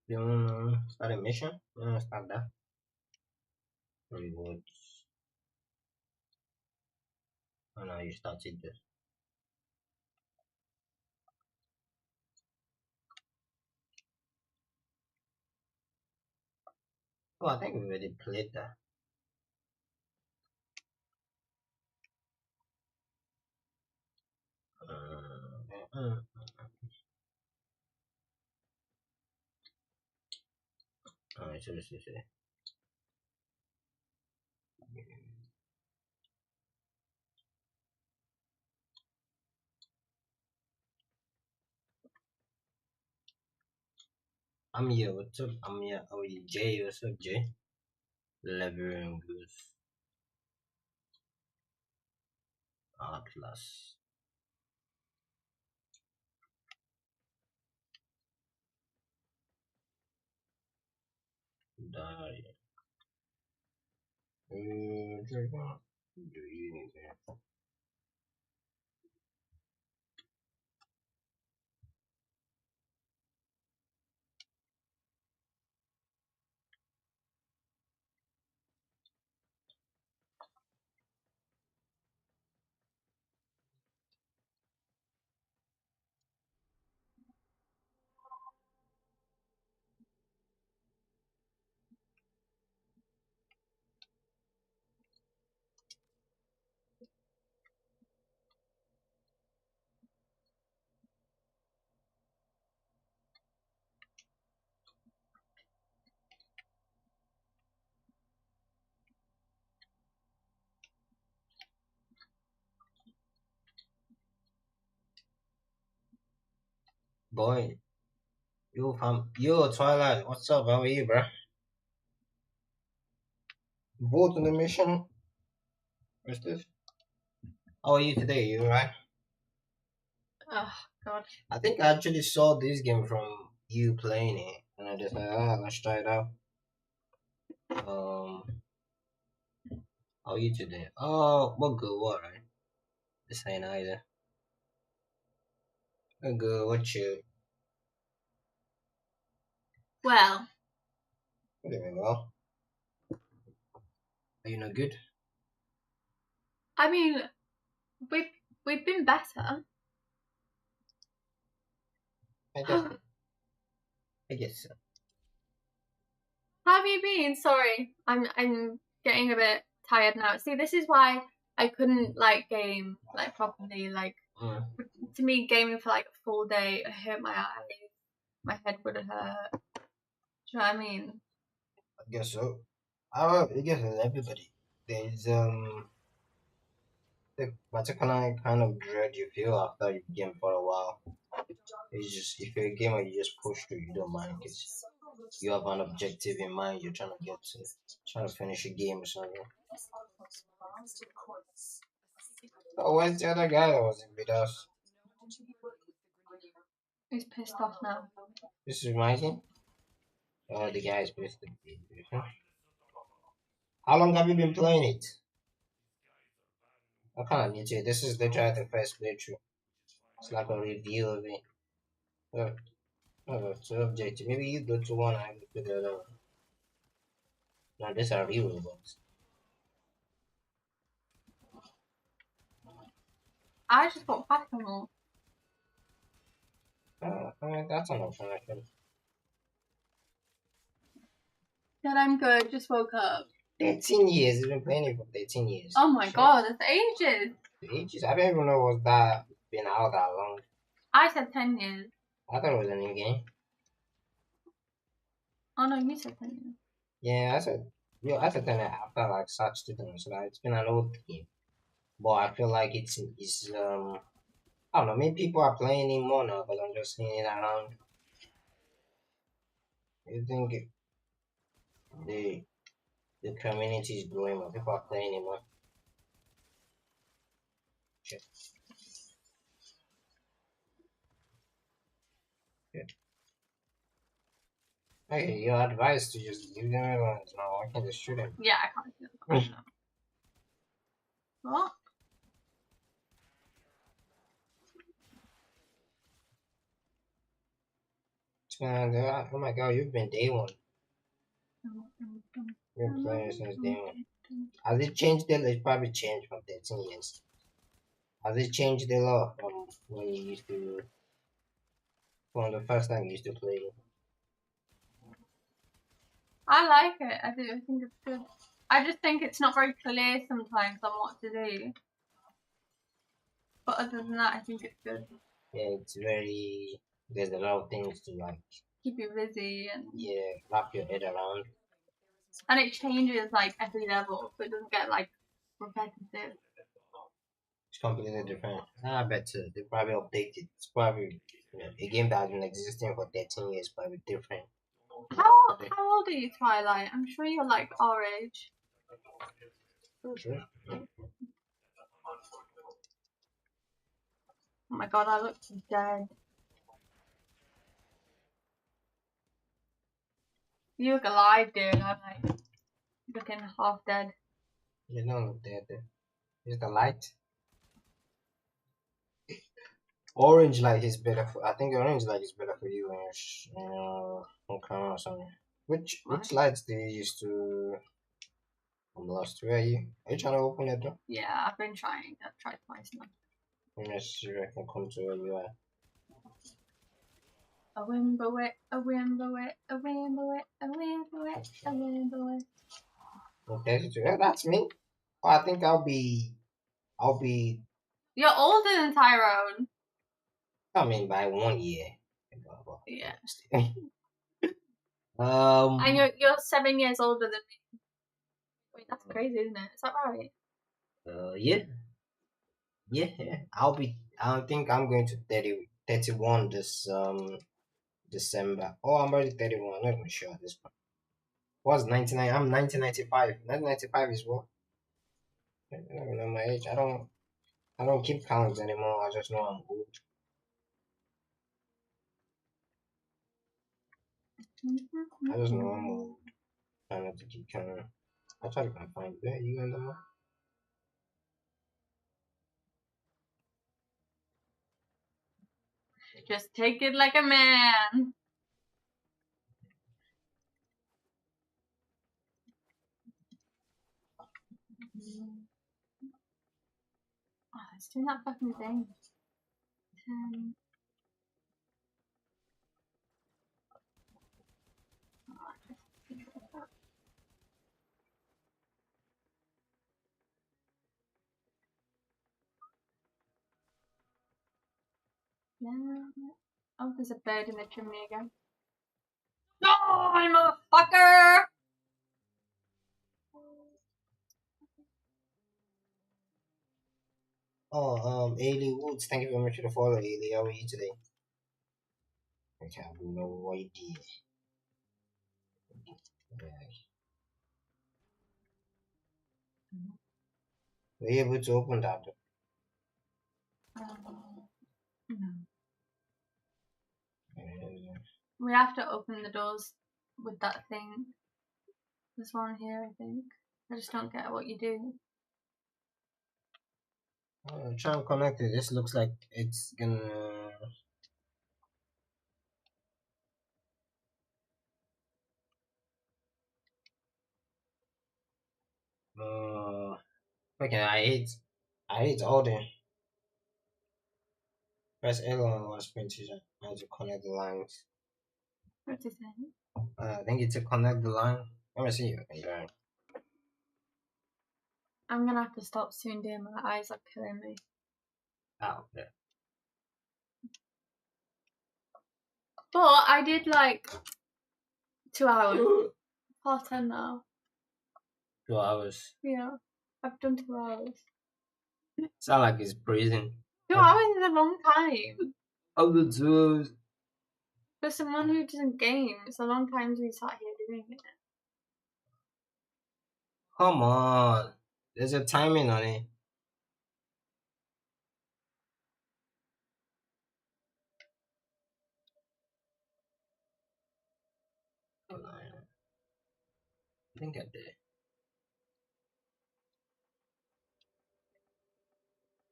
You wanna start a mission? You wanna start that? Rewards. Oh no, you started this. Oh, I think we already played that. Uh, seriously. I'm here. What's up? I'm here. How are you, Jay? What's up, Jay? Leveling Goose Atlas. Die. Do you need that? Boy, yo, Twilight, what's up? How are you, bro? Vote on the mission. What's this? How are you today? You alright? Oh God. I think I actually saw this game from you playing it, and I just like, let's try it out. Um, how are you today? Oh, what good? What right? This ain't either. What good? What you? Well, What do you mean? Well, are you not good? I mean, we've we've been better. I guess. How I guess so. have you been? Sorry, I'm getting a bit tired now. See, this is why I couldn't like game like properly. Like Mm, to me, gaming for like a full day it hurt my eyes. My head would hurt. Do you know what I mean? I guess so. I guess with everybody. There's the particular kind of dread you feel after you game for a while. It's just if you're a gamer, you just push through. You don't mind because you have an objective in mind. You're trying to get to, trying to finish a game or something. Oh, where's the other guy that was in with us? He's pissed off now. This is Mikey. Oh, the guy is supposed to be. How long have you been playing it? I kind of need to. This is literally the first playthrough. It's like a review of it. Oh, oh, so objective. Maybe you go to one, I go to the other one. Now, these are real robots. I just got back on all. That's an option, actually. Said I'm good. Just woke up. 13 years. You've been playing it for 13 years. Oh my Shit. God, that's ages. Ages. I didn't even know it was that been out that long. I said 10 years. I thought it was a new game. Oh no, you said 10 years. Yeah, I said that after like such students. So like, it's been an old game. But I feel like it's I don't know, maybe people are playing it more now, but I'm just seeing it around. You think the the community is growing more, people are playing it more. Shit. Shit. Hey, your advice to just leave them alone is not working, just shoot him. Yeah, I can't see the question. What? Oh my god, you've been day one. You've been playing since day one. Has it changed the law? It's probably changed from 13 years. Has it changed the law from when you used to, from the first time you used to play? I like it. I do. I think it's good. I just think it's not very clear sometimes on what to do. But other than that, I think it's good. Yeah, it's very, there's a lot of things to like, Keep you busy and yeah, wrap your head around. and it changes like every level, so it doesn't get like repetitive. It's completely different. I bet they probably updated. It's probably, a game that has been existing for 13 years, probably different. How old are you, Twilight? I'm sure you're like our age. Sure. Oh my god, I look dead. You look alive, dude. I'm like looking half dead. You don't look dead. Is the light? Orange light is better for. I think orange light is better for you when you're on camera or something. Which lights do you use to? I'm lost. Where are you? Are you trying to open it door? Yeah, I've been trying. I've tried twice now. Let me see if I can come to where you are. A wimble it, a wimble it, a wimble it, a wimble it, a wimble it. Okay, yeah, that's me. Oh, I think I'll be. You're older than Tyrone. I mean, by 1 year. Yeah. Um. And you're 7 years older than me. Wait, that's crazy, isn't it? Is that right? Yeah. Yeah. I'll be. I think I'm going to 31 this December. Oh, I'm already 31. I'm not even sure at this point. What's 99? I'm 1995. 1995 is what? I don't know my age. I don't keep counts anymore. I just know I'm old. I just know I'm old. Try not to keep counting. I try to find where you in the month. Just take it like a man. Oh, it's doing that fucking thing. 10. Yeah. Oh, there's a bird in the chimney again. No, motherfucker! Oh, Ailey Woods. Thank you very much for the follow, Ailey. How are you today? Okay, I have no idea. Were you able to open that? No. We have to open the doors with that thing. This one here, I think. I just don't get what you do. Try and connect it. This looks like it's gonna. Okay, I hate all the press L on one screen to try to connect the lines. What's it saying? I think it's to connect the line. Let me see. Okay. I'm gonna have to stop soon, dear. My eyes are killing me. Oh, yeah. But I did like 2 hours. Past 10 now. 2 hours. Yeah, I've done 2 hours. Sound like it's breathing. 2 hours is a long time. Oh, the 2 hours. For someone who doesn't game, it's a long time to be sat here doing it. Come on. There's a timing on it. I think I did.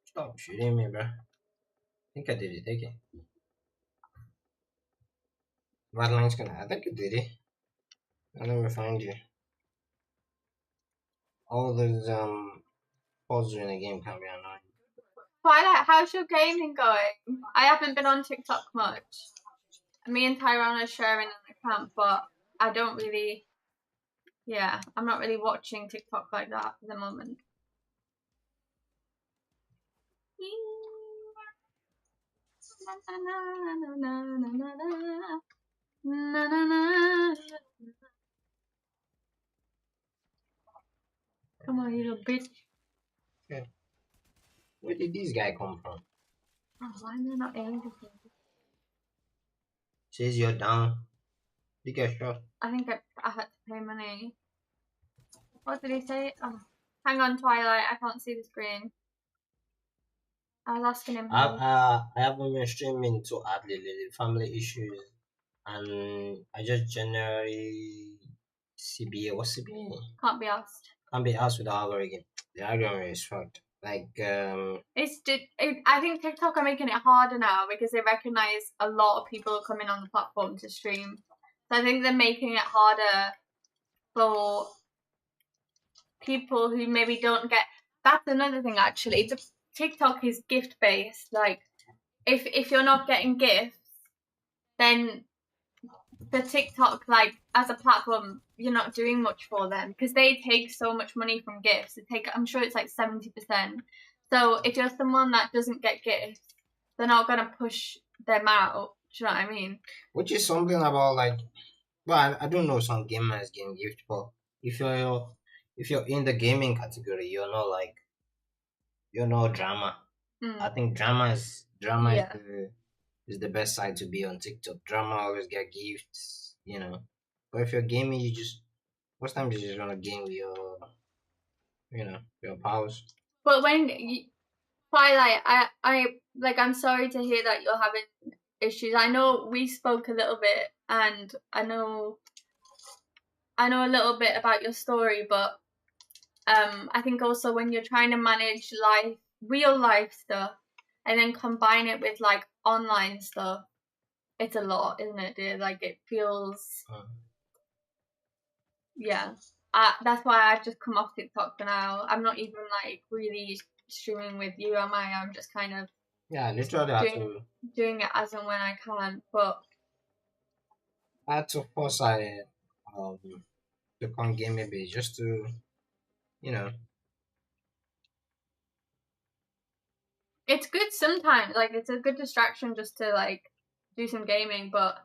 Stop shooting me, bro. I think I did it. Take it. Redline's gonna. I think you did it. Let me find you. All those pauses in the game can be annoying. Twilight, how's your gaming going? I haven't been on TikTok much. Me and Tyrone are sharing an account, but I don't really. Yeah, I'm not really watching TikTok like that at the moment. Come on, you little bitch. Okay. Where did this guy come from? Oh, why am I not able to? Says you're down. You get shot. I think I had to pay money. What did he say? Oh, hang on, Twilight. I can't see the screen. I was asking him. I haven't been streaming to add the family issues, and I just generally CBA. What's CBA? Can't be asked. Can't be asked with the algorithm. The algorithm is fucked. Like I think TikTok are making it harder now because they recognize a lot of people coming on the platform to stream. So I think they're making it harder for people who maybe don't get. That's another thing actually. TikTok is gift based. Like if you're not getting gifts, then for TikTok, like as a platform, you're not doing much for them because they take so much money from gifts. I'm sure it's like 70%. So if you're someone that doesn't get gifts, they're not gonna push them out. Do you know what I mean? which is something about like, well, I don't know some gamers getting gift, but if you're in the gaming category, you're not drama. I think drama is Yeah. is the best side to be on TikTok. Drama always get gifts, But if you're gaming, most times you just wanna game with your pals. But when Twilight, I'm sorry to hear that you're having issues. I know we spoke a little bit, and I know a little bit about your story, but I think also when you're trying to manage real life stuff, and then combine it with like online stuff, it's a lot, isn't it, dear? Like it feels, yeah. That's why I've just come off TikTok for now. I'm not even like really streaming with you, am I? I'm just kind of literally doing it as and when I can. But I had to force to come game maybe just to you know it's good sometimes. Like it's a good distraction just to like do some gaming, but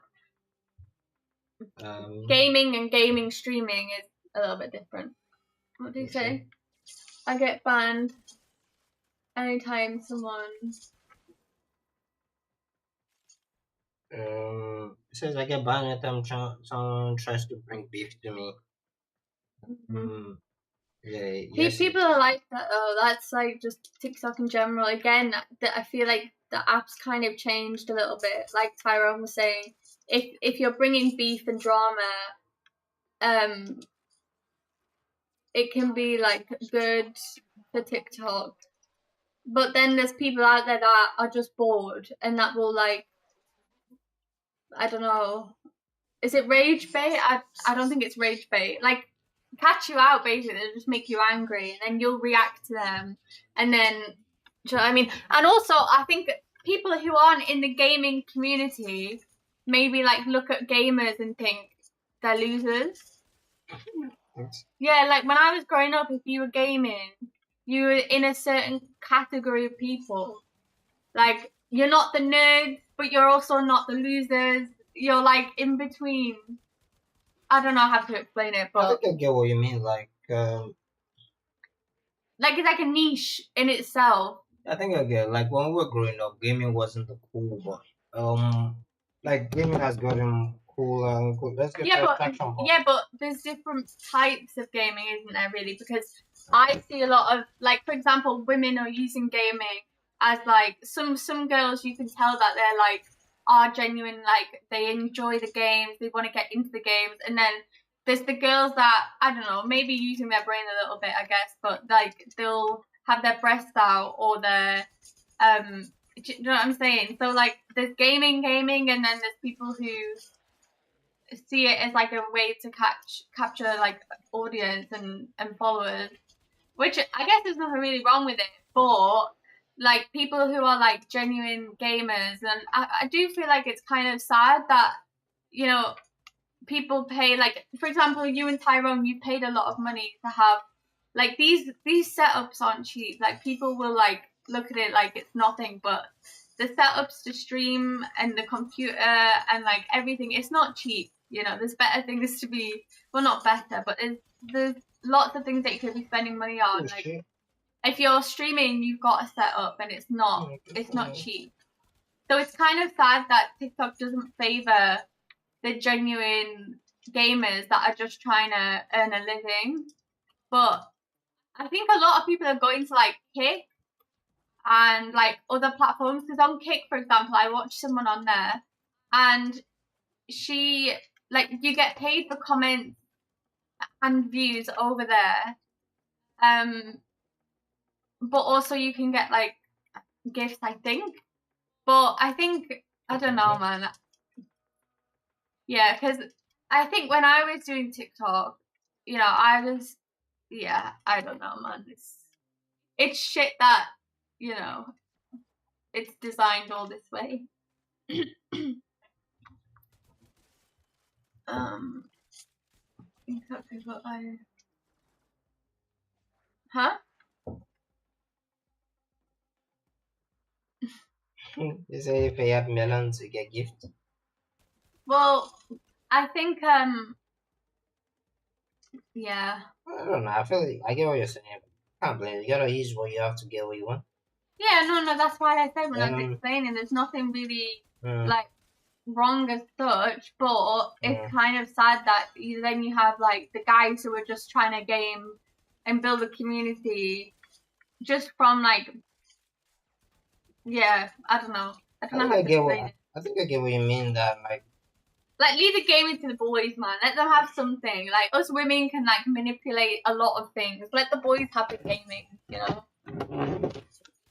gaming and gaming streaming is a little bit different. What do you say? I get banned anytime someone. It says I get banned anytime someone tries to bring beef to me. Yeah, yes. People are like that. Oh, that's like just TikTok in general. Again, I feel like the app's kind of changed a little bit. Like Tyrone was saying, if you're bringing beef and drama, it can be like good for TikTok. But then there's people out there that are just bored and that will like, I don't know, is it rage bait? I don't think it's rage bait. Like catch you out basically, they'll just make you angry and then you'll react to them and then, do you know what I mean? And also I think people who aren't in the gaming community maybe like look at gamers and think they're losers. Yeah, like when I was growing up, if you were gaming, you were in a certain category of people. Like you're not the nerds, but you're also not the losers. You're like in between. I don't know how to explain it, but I think I get what you mean. Like it's like a niche in itself. I think I get like when we were growing up, gaming wasn't the cool one. Like gaming has gotten cooler and cool. Let's get but there's different types of gaming, isn't there? Really, because I see a lot of like, for example, women are using gaming as like some girls. You can tell that they're like are genuine, like they enjoy the games, they want to get into the games, and then there's the girls that I don't know, maybe using their brain a little bit, I guess, but like they'll have their breasts out or their do you know what I'm saying? So like there's gaming, and then there's people who see it as like a way to capture like audience and followers, which I guess there's nothing really wrong with it. But like people who are like genuine gamers, and I do feel like it's kind of sad that, you know, people pay, like, for example, you and Tyrone, you paid a lot of money to have like these setups aren't cheap. Like people will like look at it like it's nothing, but the setups to stream and the computer and like everything, it's not cheap. You know, there's better things to be, well, not better, but there's lots of things that you could be spending money on. Like if you're streaming, you've got a setup, and it's not cheap. So it's kind of sad that TikTok doesn't favor the genuine gamers that are just trying to earn a living. But I think a lot of people are going to like Kick and like other platforms, because on Kick, for example, I watched someone on there, and she, like, you get paid for comments and views over there, but also you can get like gifts, I think. But I think, I don't know, man. Yeah, because I think when I was doing TikTok, you know, I don't know, man. It's shit that, you know, it's designed all this way. Exactly what Huh? You say if you have melons, you get gift. Well, I think, yeah. I don't know. I feel like I get what you're saying. I can't blame you. You gotta use what you have to get what you want. Yeah, no, that's why I said when I was explaining, there's nothing really like wrong as such, but it's kind of sad that then you have like the guys who are just trying to game and build a community just from like, yeah, I don't know how to explain it. I think I get what you mean. That like leave the gaming to the boys, man. Let them have something. Like us women can like manipulate a lot of things. Let the boys have the gaming, you know.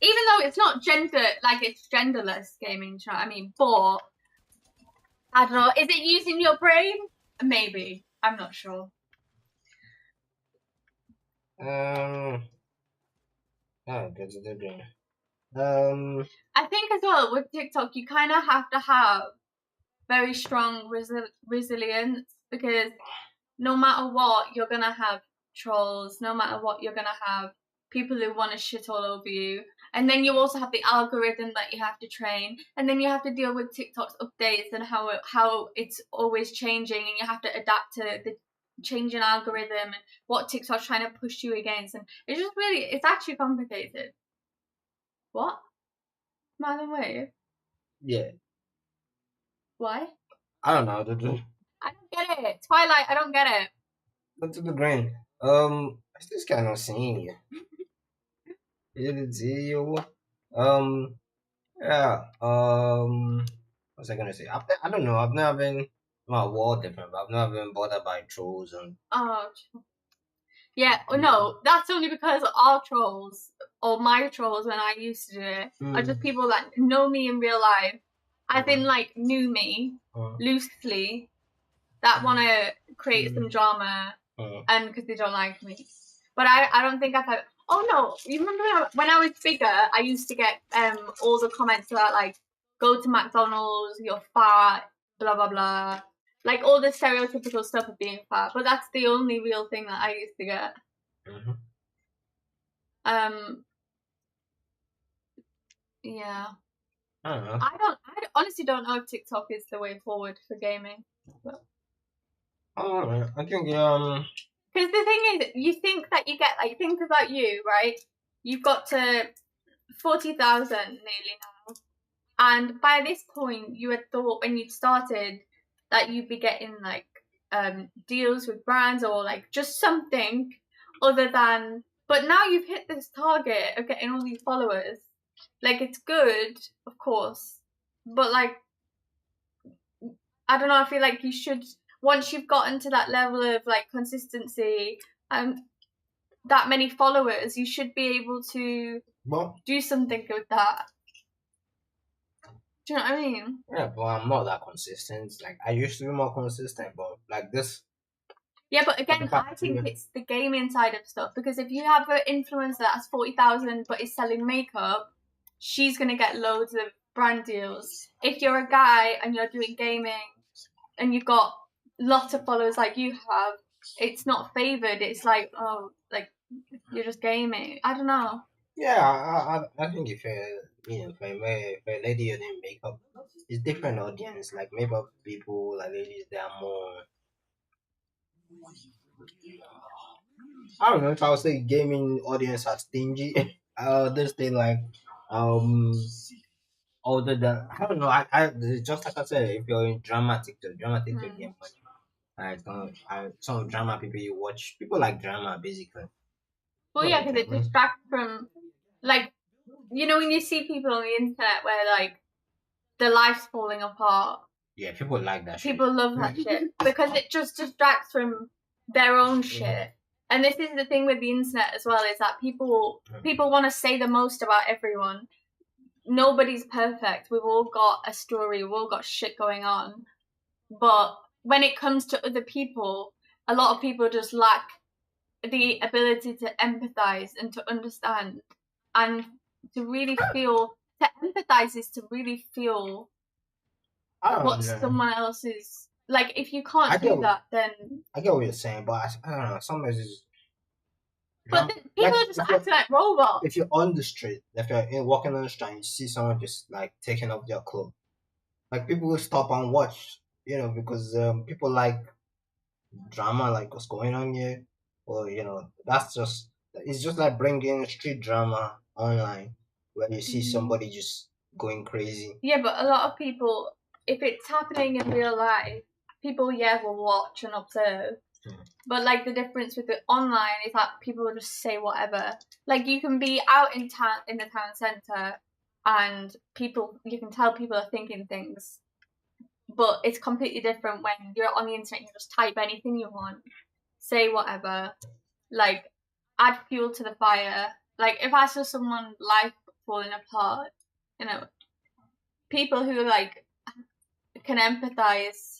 Even though it's not it's genderless gaming, you know what I mean? But I don't know. Is it using your brain? Maybe. I'm not sure. Oh, that's a good one. I think as well with TikTok, you kind of have to have very strong resilience, because no matter what, you're gonna have trolls. No matter what, you're gonna have people who want to shit all over you. And then you also have the algorithm that you have to train, and then you have to deal with TikTok's updates and how it's always changing, and you have to adapt to the changing algorithm and what TikTok's trying to push you against. And it's actually complicated. What? Smile and wave? Yeah. Why? I don't know. I don't get it. Twilight, I don't get it. Go to the green. I still kind of seeing you. Yeah. What was I gonna say? I don't know. I've never been. Well, war different, but I've never been bothered by trolls and. Oh. Yeah. No, that's only because our trolls, or my trolls when I used to do it, are just people that know me in real life, as in like knew me loosely, that want to create some drama, and because they don't like me. But I don't think I've had. Oh no! You remember when I was bigger, I used to get all the comments about like, go to McDonald's, you're fat, blah blah blah, like all the stereotypical stuff of being fat. But that's the only real thing that I used to get. Yeah. I don't know. I honestly don't know if TikTok is the way forward for gaming. But... I think because the thing is, you think that you get, like, think about you, right? You've got to 40,000 nearly now. And by this point, you had thought when you started that you'd be getting, like, deals with brands or, like, just something other than... But now you've hit this target of getting all these followers. Like, it's good, of course. But, like, I don't know, I feel like you should... Once you've gotten to that level of like consistency and that many followers, you should be able to do something with that. Do you know what I mean? Yeah, but I'm not that consistent. Like I used to be more consistent, but like this Yeah, but for the again, I past think year. it's the gaming side of stuff because if you have an influencer that has 40,000 but is selling makeup, she's gonna get loads of brand deals. If you're a guy and you're doing gaming and you've got lots of followers like you have, it's not favored. It's like, oh, like you're just gaming. I don't know. Yeah, I think if if a lady doing makeup, it's different audience. Like makeup people, like ladies, they are more. I don't know if I would say gaming audience are stingy. This thing like um older than I don't know. Just like I said, if you're in drama TikTok Hmm. game money. Some drama people you watch, people like drama basically. Well, People yeah, like because it drama. distracts from, like, you know, when you see people on the internet where, like, their life's falling apart, Yeah, people like that shit. people love that shit because it just distracts from their own shit. And this is the thing with the internet as well, is that people want to say the most about everyone. Nobody's perfect. We've all got a story. We've all got shit going on. But when it comes to other people, a lot of people just lack the ability to empathize and to understand and to really feel. To empathize is to really feel I don't what know. someone else is like. If you I can't get do that, then I get what you're saying, but I don't know. Sometimes it's people like are just acting like robots. if you're on the street, if you're walking on the street, and you see someone just like taking off their clothes, like people will stop and watch, because people like drama, like what's going on here, or that's just it's just like bringing street drama online where you see somebody just going crazy. Yeah, but a lot of people, if it's happening in real life, people will watch and observe. But like the difference with it online is that people will just say whatever. Like you can be out in town in the town centre, and you can tell people are thinking things, but it's completely different when you're on the internet. You can just type anything you want, say whatever, like add fuel to the fire. Like if I saw someone's life falling apart, you know, people who like can empathize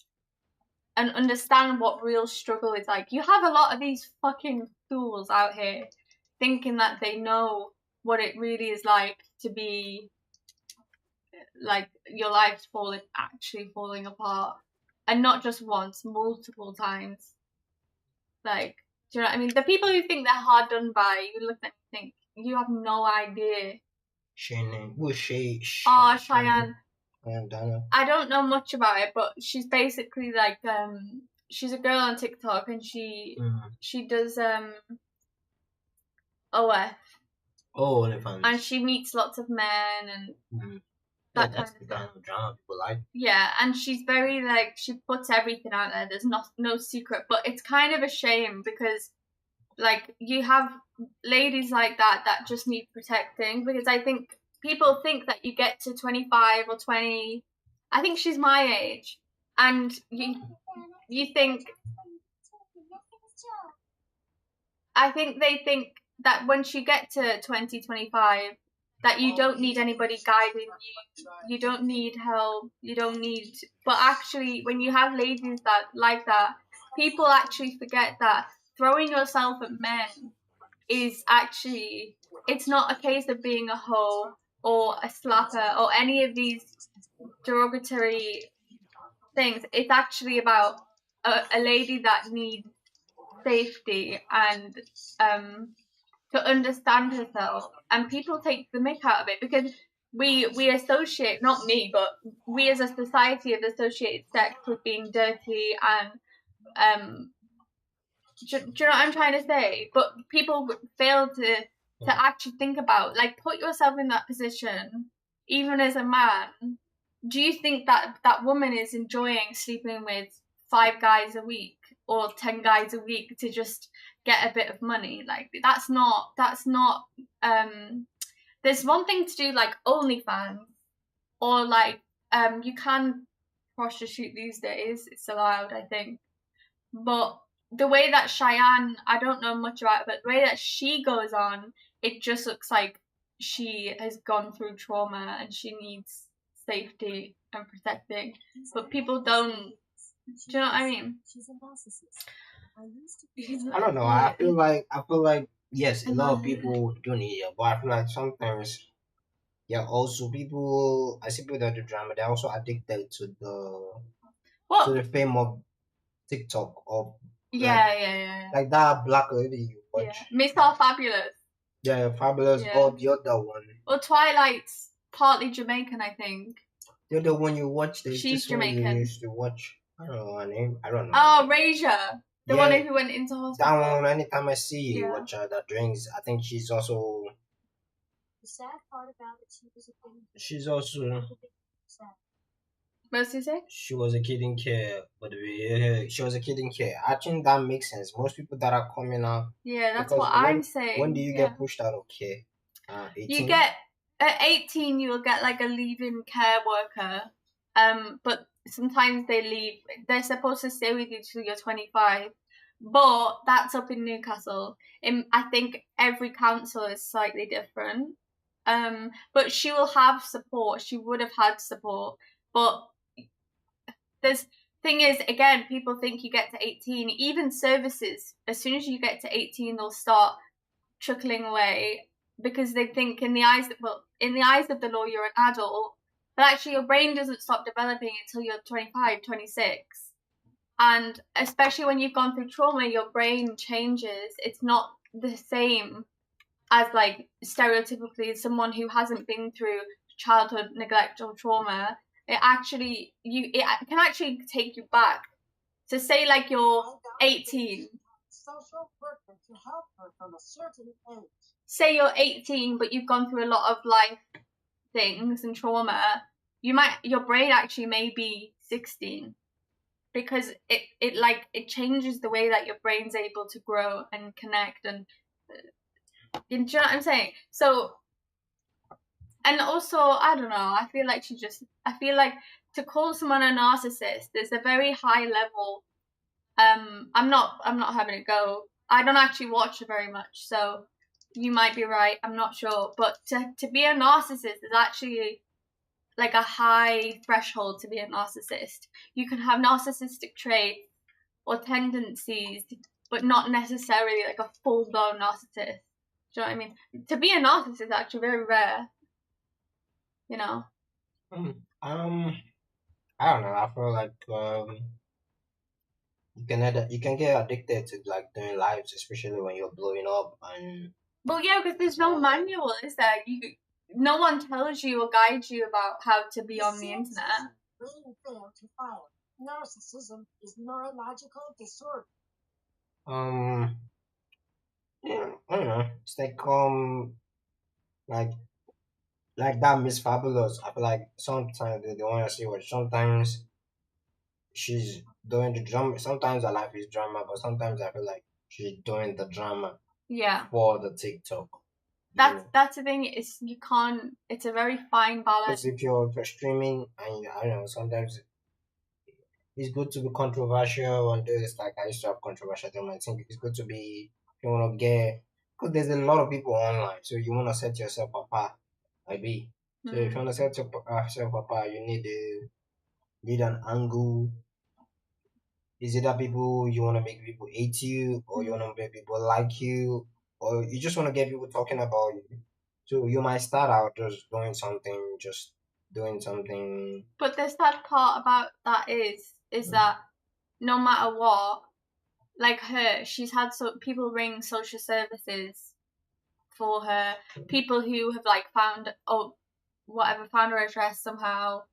and understand what real struggle is like. You have a lot of these fucking fools out here thinking that they know what it really is like to be like your life's actually falling apart, and not just once, multiple times. Like, do you know what I mean? The people who think they're hard done by, you look at them and think you have no idea. Cheyenne, who's Shay? Oh, Cheyenne. Dana. I don't know much about it, but she's basically like she's a girl on TikTok and she does OF. Oh, OnlyFans. And she meets lots of men and that kind of the kind of drama people like. Yeah, and she's very like she puts everything out there. There's no secret, but it's kind of a shame because like you have ladies like that just need protecting, because I think people think that you get to 25 or 20. I think she's my age, and you think. I think they think that once you get to 20, 25, that you don't need anybody guiding you. You don't need help. You don't need. But actually, when you have ladies that like that, people actually forget that throwing yourself at men is actually, it's not a case of being a hoe or a slapper or any of these derogatory things. It's actually about a lady that needs safety and to understand herself, and people take the mick out of it because we associate, not me, but we as a society have associated sex with being dirty and do you know what I'm trying to say? But people fail to actually think about, like, put yourself in that position, even as a man. Do you think that that woman is enjoying sleeping with 5 guys a week or 10 guys a week to just get a bit of money? Like that's not there's one thing to do like OnlyFans or like you can prostitute these days, it's allowed, I think. But the way that Cheyenne, I don't know much about it, but the way that she goes on, it just looks like she has gone through trauma and she needs safety and protecting, but people don't. Do you know what I mean? I don't know. I feel like yes, a lot of people do need it, but I feel like sometimes yeah, also people I see people that do drama, they're also addicted to the fame of TikTok or yeah. like that black lady you Yeah. watch. Miss All Fabulous. Yeah, Fabulous Yeah. or the other one. Well, Twilight's partly Jamaican, I think. The other one you watch, there's She's this one you Jamaican. used to watch. I don't know her name. I don't know. Oh, Raja. The one Yeah, who went into that hospital. one, anytime I see you Yeah. watch her that drinks, I think she's also The sad part about it, she was a she's also What did you say? she was a kid in care, but she was a kid in care. I think that makes sense. Most people that are coming out, Yeah, that's because what I'm saying. when do you Yeah. get pushed out of care? 18? You get at 18, you'll get like a leave-in care worker. But sometimes they leave. They're supposed to stay with you till you're 25. But that's up in Newcastle. I think every council is slightly different. But she will have support. She would have had support. But there's thing is, again, people think you get to 18. Even services, as soon as you get to 18, they'll start trickling away because they think in the eyes of the law you're an adult, but actually your brain doesn't stop developing until you're 25, 26. And especially when you've gone through trauma, your brain changes. It's not the same as like stereotypically someone who hasn't been through childhood neglect or trauma. It can actually take you back. So say like you're 18. social worker to help her from a certain age. Say you're 18, but you've gone through a lot of life things and trauma. Your brain actually may be 16 because it changes the way that your brain's able to grow and connect and do you know what I'm saying? So, and also I don't know. I feel like to call someone a narcissist, there's a very high level. I'm not having a go. I don't actually watch it very much, so you might be right. I'm not sure, but to be a narcissist is actually like a high threshold to be a narcissist. You can have narcissistic traits or tendencies, but not necessarily like a full-blown narcissist. Do you know what I mean? To be a narcissist is actually very rare. You know. I don't know. I feel like you can get addicted to like doing lives, especially when you're blowing up and. Well, yeah, because there's no manual, is there? No one tells you or guides you about how to be on the internet. Narcissism is neurological disorder. Yeah, I don't know. It's like that Miss Fabulous. I feel like sometimes they want to see what. Sometimes she's doing the drama. Sometimes her life is drama, but sometimes I feel like she's doing the drama. Yeah. For the TikTok. That's the thing. You can't. It's a very fine balance. Because if you're streaming, and I don't know, sometimes it's good to be controversial and this. Like I used to have controversial things. I think it's good to be. You want to get because there's a lot of people online, so you want to set yourself apart. Maybe. So if you want to set yourself apart, you need an angle. Is it that you want to make people hate you, or you want to make people like you, or you just want to get people talking about you? So you might start out just doing something. But the sad part about that is that no matter what, like her, she's had people ring social services for her. People who have like found her address somehow.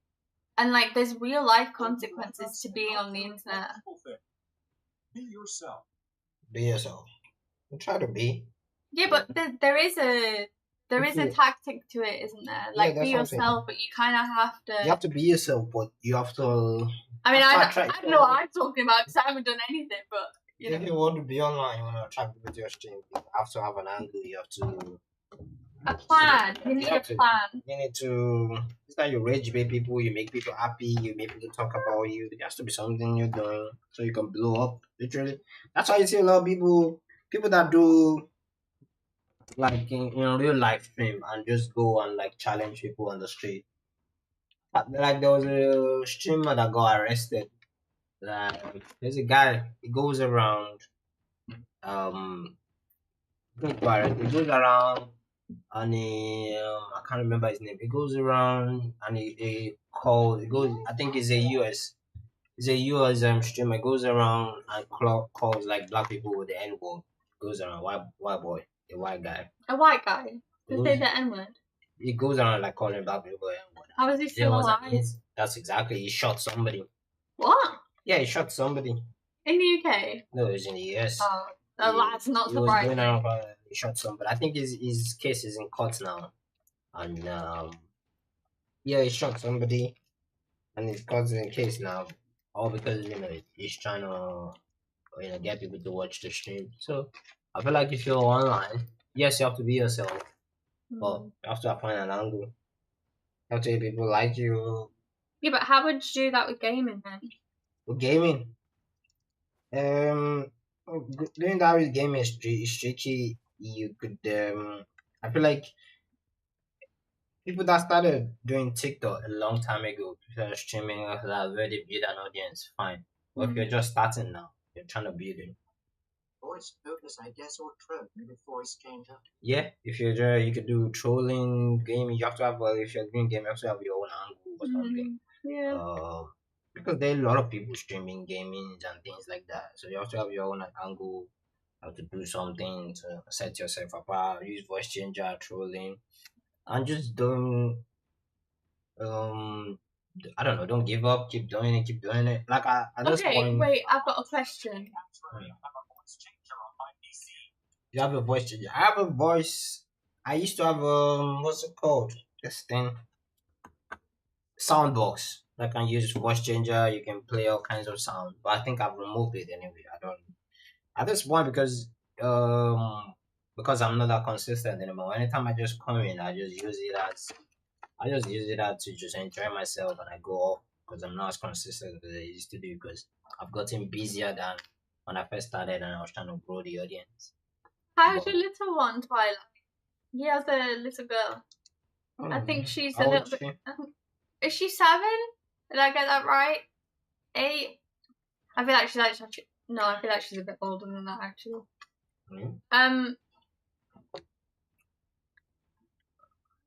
And like, there's real life consequences to being on the internet. Be yourself. Be yourself. Try to be. Yeah, but there is a tactic to it, isn't there? Like, be yourself, but you kind of have to. You have to be yourself, but you have to. I mean, I don't know what I'm talking about because I haven't done anything, but you know. If you want to be online, you want to attract people to your stream. You have to have an angle. You have to. A plan. You need a plan. You need to. It's like you rage bait people. You make people happy. You make people talk about you. There has to be something you're doing so you can blow up. Literally, that's why you see a lot of people that do like in real life stream and just go and like challenge people on the street. Like there was a streamer that got arrested. Like there's a guy. He goes around. Um, he goes around and I can't remember his name. He goes around and he calls. He goes. I think he's a US. He's a US streamer. Goes around and calls like black people with the N word. Goes around white boy, a white guy. A white guy He to goes, say the N word. he goes around like calling black people N word. How is he There still was an alive? That's exactly. He shot somebody. What? Yeah, he shot somebody. In the UK? No, it was in the US. Oh, that's not He was going surprising. around he shot somebody. I think his case is in court now, and yeah, he shot somebody, and his court is in case now, all because he's trying to get people to watch the stream. So I feel like if you're online, yes, you have to be yourself, but Hmm. you have to find an angle. You have to have people like you. Yeah, but how would you do that with gaming then? With gaming, doing that with gaming is tricky. You could I feel like people that started doing TikTok a long time ago, people are streaming that have already built an audience, fine. But if you're just starting now, you're trying to build it. Voice focus, I guess, or troll. Maybe voice changer. Yeah, if you're there, you could do trolling, gaming. You have to have, if you're doing gaming, you have to have your own angle or something. Yeah. Because there are a lot of people streaming gaming and things like that. So you have to have your own angle. You have to do something to set yourself apart. Use voice changer, trolling, and just don't I don't know, don't give up, keep doing it. Like at this Okay, point, wait, I've got a question. you have a voice changer. I have a voice. I used to have what's it called? This thing, soundbox. That can use voice changer. You can play all kinds of sound, but I think I've removed it anyway. I don't at this point because I'm not that consistent anymore. Anytime I just come in, I just use it as to just enjoy myself and I go off because I'm not as consistent as I used to be because I've gotten busier than when I first started and I was trying to grow the audience. How's your little one, Twilight? He has a little girl. I think she's a How little old bit. she? Is she 7? Did I get that right? 8? I feel like she's actually. No, I feel like she's a bit older than that actually. Mm.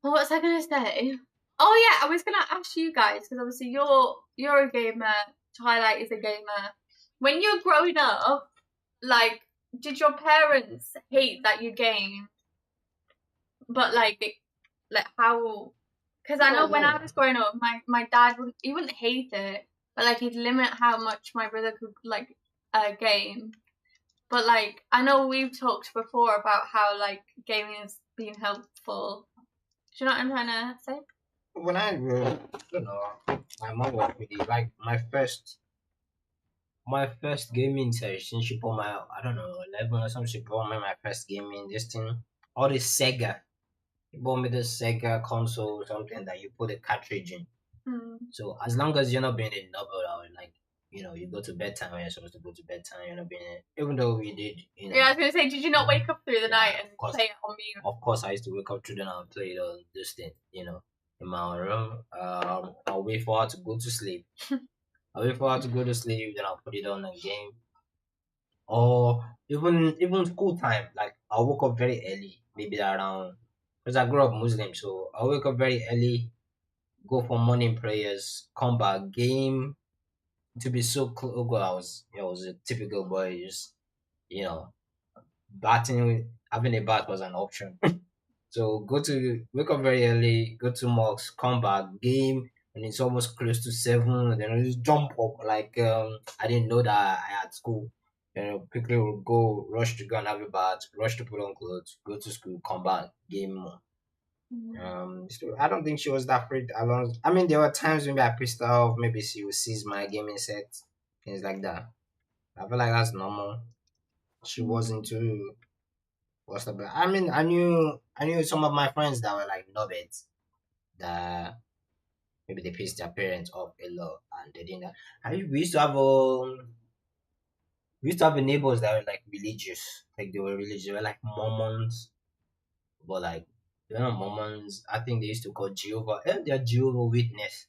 What was I gonna say? Oh yeah, I was gonna ask you guys because obviously you're a gamer. Twilight is a gamer. When you're growing up, like, did your parents hate that you gamed? But like how? Because I know when I was growing up, my dad wouldn't hate it, but like he'd limit how much my brother could like game. But like I know we've talked before about how like gaming has been helpful. Do you know what I'm trying to say? When I don't know, my mom was really like my first gaming session. She bought my I don't know 11 or something. She bought me my first gaming this thing. All this Sega. She bought me the Sega console, something that you put a cartridge in. So as long as you're not being a novel or like you go to bedtime when you're supposed to go to bedtime, you're not being even though we did, Yeah, I was gonna say, did you not wake up through the night and play it on mute? Of course, I used to wake up through the night and play it on this thing, in my room. I'll wait for her to go to sleep. I'll wait for her to go to sleep, then I'll put it on a game. Or even school time, like I'll wake up very early, maybe around because I grew up Muslim, so I'll wake up very early, go for morning prayers, come back, game to be so close. Oh God, I was a typical boy, just you know, having a bath was an option. So wake up very early, go to mosque, come back, game, and it's almost close to 7, and then I just jump up like I didn't know that I had school. Quickly will go rush to go and have a bath, rush to put on clothes, go to school, come back, game more. So I don't think she was that afraid alone. I mean, there were times maybe I pissed her off, maybe she would seize my gaming set, things like that. I feel like that's normal. She wasn't too what's the I mean, I knew some of my friends that were like nubbits that maybe they pissed their parents off a lot and they didn't. We used to have neighbors that were like religious, like they were religious, they were like Mormons, but like they're not Mormons. I think they used to call Jehovah. They're Jehovah Witness.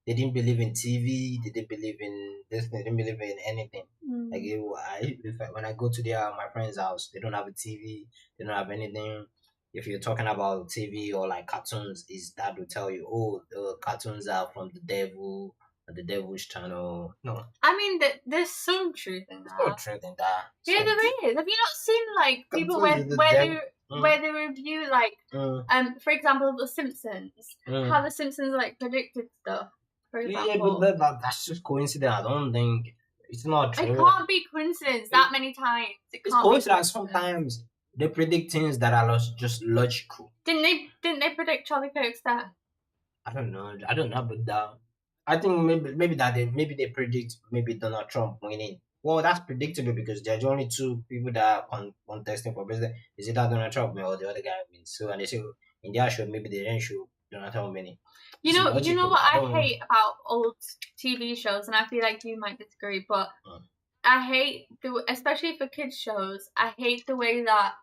They didn't believe in TV. They didn't believe in this. They didn't believe in anything. Like Mm. when I go to my friend's house, they don't have a TV. They don't have anything. If you're talking about TV or like cartoons, his dad will tell you, "Oh, the cartoons are from the devil, the devil's channel." No, I mean, there's some truth in it's not that. truth in that. Yeah, So, there is. Have you not seen like people cartoons is the where devil. they where they review like for example The Simpsons, how The Simpsons like predicted stuff, for Yeah, example. but that's just coincidence. I don't think it's not It true. can't be coincidence that many times. It It's can't be coincidence. coincidence. Sometimes they predict things that are just logical. Didn't they predict Charlie Kirk's death? I don't know. I don't know about that. I think maybe they predict maybe Donald Trump winning. Well, that's predictable because there's only two people that are contesting for president. Is it that Donald Trump win or the other guy wins? So and they say in their show maybe they didn't show Donald Trump winning. You It's know logical. what I don't- hate about old TV shows, and I feel like you might disagree, but Mm. I hate especially for kids shows. I hate the way that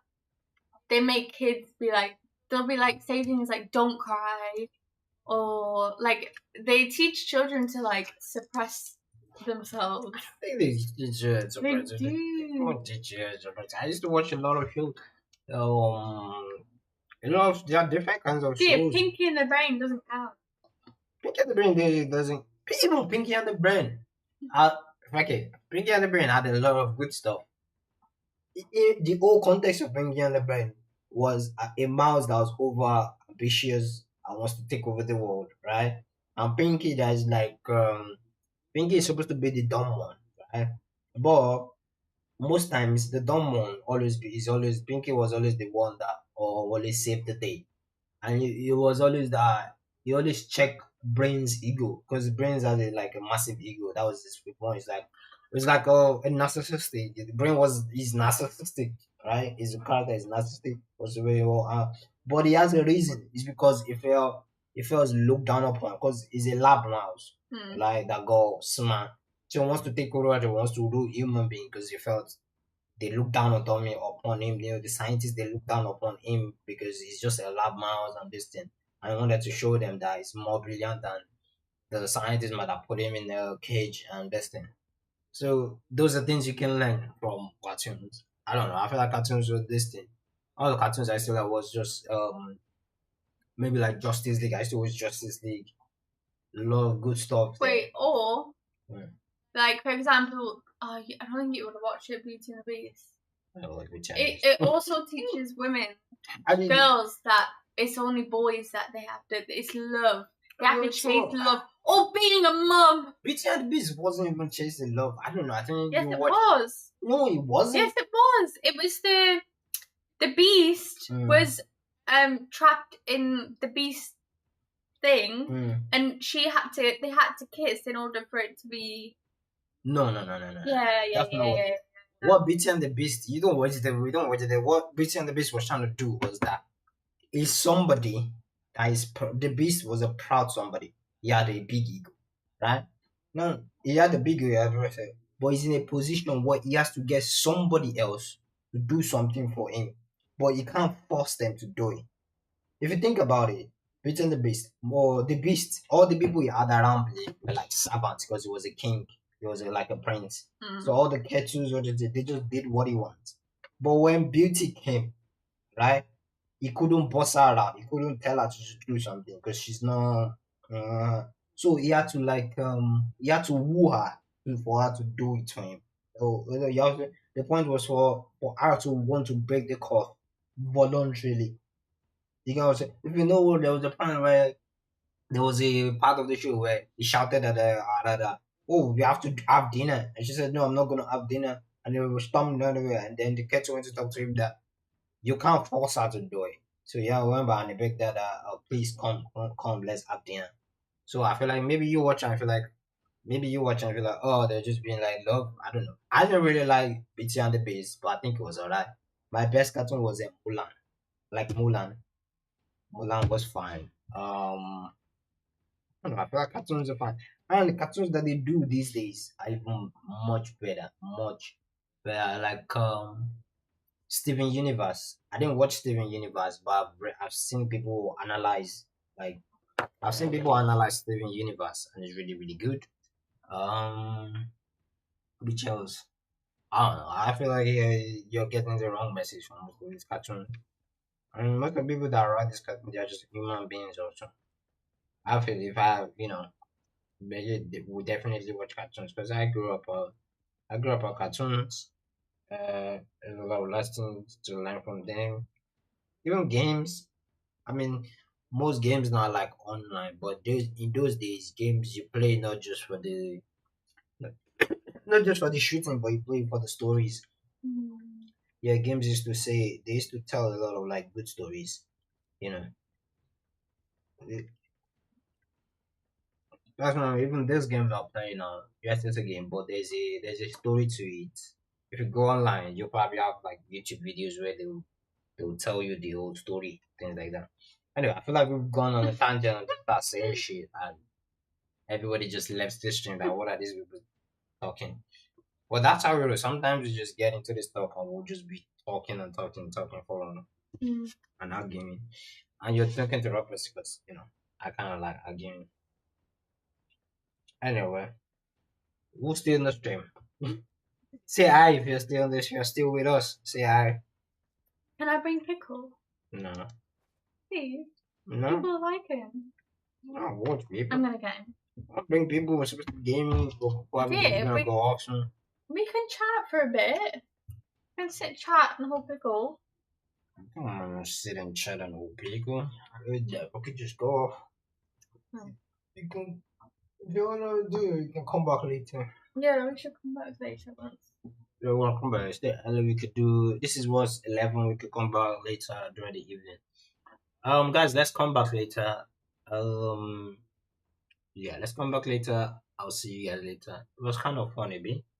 they make kids be like, they'll be like say things like "don't cry," or like they teach children to like suppress themselves. I think they teach you it's a They president. do. Don't teach you it's a president. I used to watch a lot of shows. A lot of there are different kinds of See, shows. Pinky in the Brain doesn't count. Pinky and the Brain doesn't even Pinky and the Brain. Okay, Pinky and the Brain had a lot of good stuff. The whole context of Pinky and the Brain was a mouse that was over ambitious and wants to take over the world, right? And Pinky that is like Pinky is supposed to be the dumb one, right? But most times the dumb one is always Pinky was always the one that or always saved the day. And he was always that he always check Brain's ego because Brain's had like a massive ego. That was his point. It's like a narcissistic. The Brain is narcissistic, right? His character is narcissistic. Was very well, but he has a reason. It's because he felt looked down upon because he's a lab mouse, Hmm. like that got smart. So he wants to take over. He wants to do human being because he felt they look down upon him. You know, the scientists they look down upon him because he's just a lab mouse and this thing. And I wanted to show them that he's more brilliant than the scientists might have put him in a cage and this thing. So those are things you can learn from cartoons. I don't know. I feel like cartoons were this thing. All the cartoons I still like was just maybe like Justice League. I used to watch Justice League. A lot of good stuff. there. Wait, or Yeah. like for example, I don't think you would have watched it, Beauty and the Beast. I don't like the Chinese. It also teaches women, I mean, girls, that it's only boys that they have to. It's love. They have to It's chase not. love. Or being a mum. Beauty and the Beast wasn't even chasing love. I don't know. I think Yes, you it watched. was. No, it wasn't. Yes, it was. It was the Beast Mm. was trapped in the Beast thing, Mm. and they had to kiss in order for it to be. No. Yeah. That's not what- What Beauty and the Beast, you don't watch it. We don't watch it. What Beauty and the Beast was trying to do was that is somebody that the Beast was a proud somebody. He had a big ego, right? No, he had a big ego, everything, but he's in a position where he has to get somebody else to do something for him, but he can't force them to do it. If you think about it, Beauty and the Beast, or the Beast, all the people he had around him were like servants because he was a king. He was like a prince. Mm. So all the kettles, they just did what he wants. But when Beauty came, right, he couldn't boss her out. He couldn't tell her to do something because she's not. So he had to he had to woo her for her to do it for him. So the point was for her to want to break the curse voluntarily. You know what I'm saying? If you know, there was a point where there was a part of the show where he shouted at her, "Oh, we have to have dinner," and she said, "No, I'm not going to have dinner." And they were storming everywhere, and then the kettle went to talk to him that you can't force her to do it. So yeah, I remember and they begged that, please come, let's have dinner. So I feel like maybe you watch and I feel like oh, they're just being like love. I don't know. I didn't really like Beauty and the Beast, but I think it was alright. My best cartoon was Mulan. Like Mulan. Mulan was fine. I don't know, I feel like cartoons are fine. And the cartoons that they do these days are even much better. Much better. Like Steven Universe. I didn't watch Steven Universe, but I've seen people analyze like I've seen people analyze Steven Universe, and it's really really good. Um, which else? I don't know. I feel like you're getting the wrong message from most of these cartoons. I mean, most of the people that write this cartoon, they're just human beings also. I feel if I, maybe would definitely watch cartoons because I grew up on cartoons. There's a lot of lessons to learn from them. Even games. I mean, most games now are like online, but in those days, games you play not just for the shooting, but you play for the stories. Mm. Yeah, games used to say they used to tell a lot of like good stories. You know, It- that's why even this game I'm playing now. Yes, it's a game, but there's a story to it. If you go online, you'll probably have like YouTube videos where they'll tell you the whole story, things like that. Anyway, I feel like we've gone on a tangent and just start saying shit, and everybody just left this stream. That what are these people talking? Well, that's how it is. Sometimes we just get into this stuff and we'll just be talking and talking and talking for long Mm. and arguing. And you're talking to rappers because, I kind of like arguing. Anyway, who's still in the stream? Say hi if you're still in this. You're still with us. Say hi. Can I bring Pickle? No. Please. No. People like him. No, watch people. I'm gonna get him. I bring people who are supposed to be gaming or probably Yeah, gonna go auction. We can chat for a bit. We can sit chat and hold Pickle. I don't want to sit and chat and old people. We could just go off. Hmm. You can, if you wanna do it, you can come back later. Yeah, we should come back later once. Yeah, we wanna come back. Instead, we could do. This is what's 11. We could come back later during the evening. Guys, let's come back later. Yeah, let's come back later. I'll see you guys later. It was kind of funny, B.